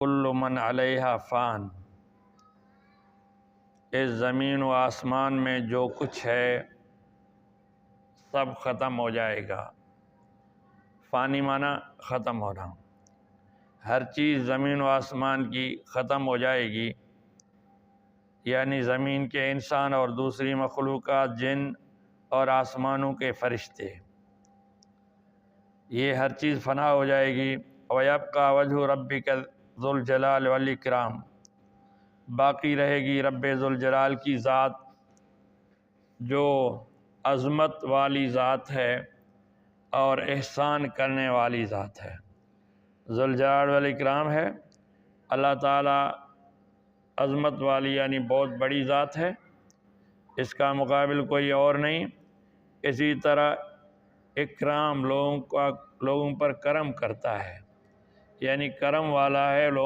کل من علیہا فان، اس زمین و آسمان میں جو کچھ ہے سب ختم ہو جائے گا۔ فانی معنی ختم ہونا، ہر چیز زمین و آسمان کی ختم ہو جائے گی، یعنی زمین کے انسان اور دوسری مخلوقات، جن اور آسمانوں کے فرشتے، یہ ہر چیز فنا ہو جائے گی۔ وَيَبْقَى وَجْهُ رَبِّكَ ذُو الْجَلَالِ وَالْإِكْرَامِ، باقی رہے گی رب ذوالجلال کی ذات جو عظمت والی ذات ہے اور احسان کرنے والی ذات ہے۔ ذوالجلال والاکرام ہے، اللہ تعالیٰ عظمت والی یعنی بہت بڑی ذات ہے، اس کا مقابل کوئی اور نہیں۔ اسی طرح اکرام لوگوں پر کرم کرتا ہے، یعنی کرم والا ہے، لوگوں